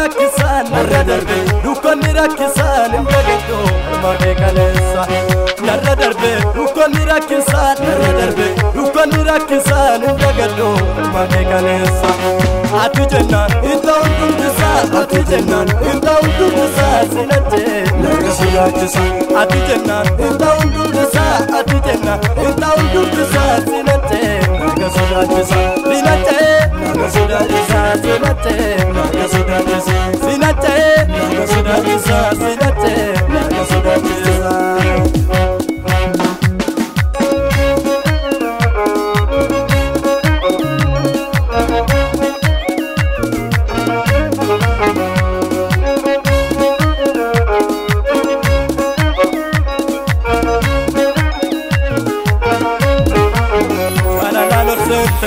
rakkisan narra darbe dukkonni rakkisan indagado almaake kaleessa narra darbe dukkonni rakkisan narra darbe dukkonni rakkisan indagado almaake kaleessa ati jennan inta hundumtisa ati jennan inta hundumtisa sinate narra sodaachisa ati jennan inta hundumtisa ati jennan inta hundumtisa sinate narra sodaachisa sinate narra sodaachisa sinate narra sodaachisa sinate narra sodaachisa sinate narra sodaachisa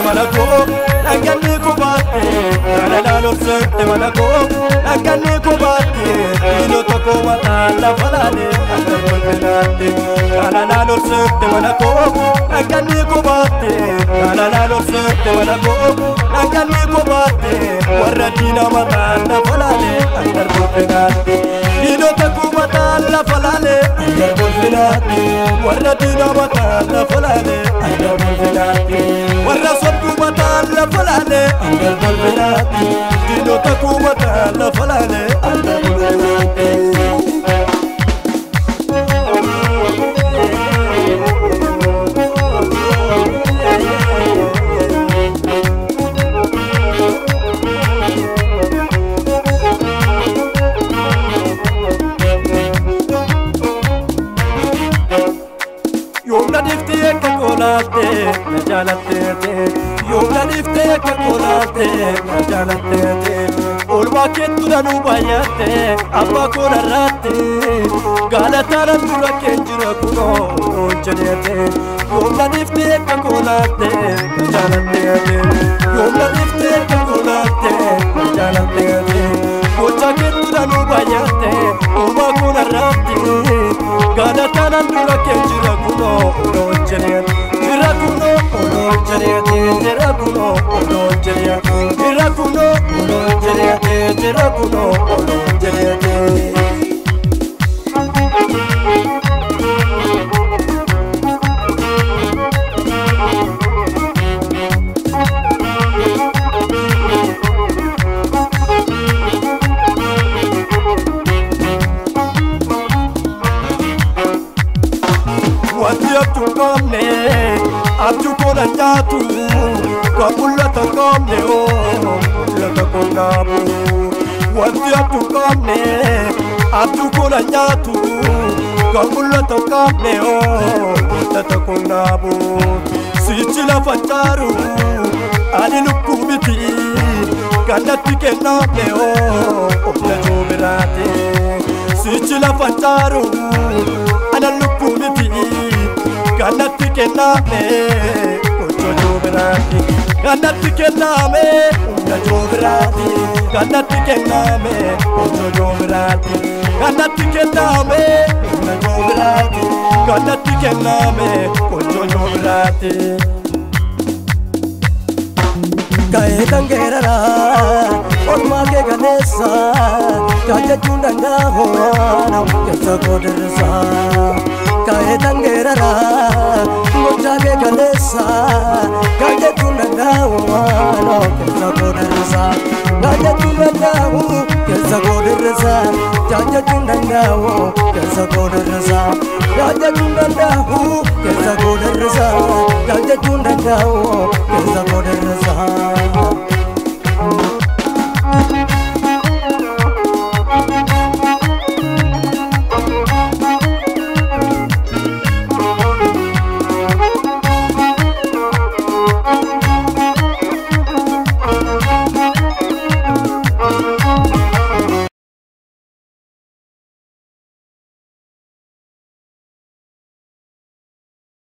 malako naganni kubate nalalo sette malako naganni kubate ino toko mata la falale andarbolvenate nalalo sette malako naganni kubate nalalo sette malako naganni kubate warradina mata la falale andarbolvenate ino toko mata la falale andarbolvenate warradina mata la falale andarbolvenate warra sobdu mata la falale andarbolvenate ino toko mata la falale andarbolvenate najalate yomna difte kakolate najalate olwa ketu danu bayate abba konarate galatara dura kenjira kuno onjelete yomna difte kakolate najalate yomna difte kakolate najalate olwa ketu danu bayate abba konarate galatara dura kenjira kuno onjelete Irakuno, Irakuno, Irakuno, Irakuno, Irakuno, abju kona nyatu kwa mulata komne o mulata konabu wati abju komne abju kona nyatu kwa mulata komne o mulata konabu sichila fantaru ali lukubiti kanati kenable o opla joberate sichila fantaru ana lukubiti kanati kename ocho joberati kanati kename una joberati kanati kename ocho joberati kanati kename una joberati kanati kename ocho joberati kae tangerara orma ke ganesa kaje chundanga ho na kesa kodersa kae tangerara mocha ke ganesa kaje chundanga ho na kesa kodersa kaje chundanga ho kesa kodersa kaje chundanga ho kesa kodersa kaje chundanga ho kesa kodersa kaje chundanga ho kesa kodersa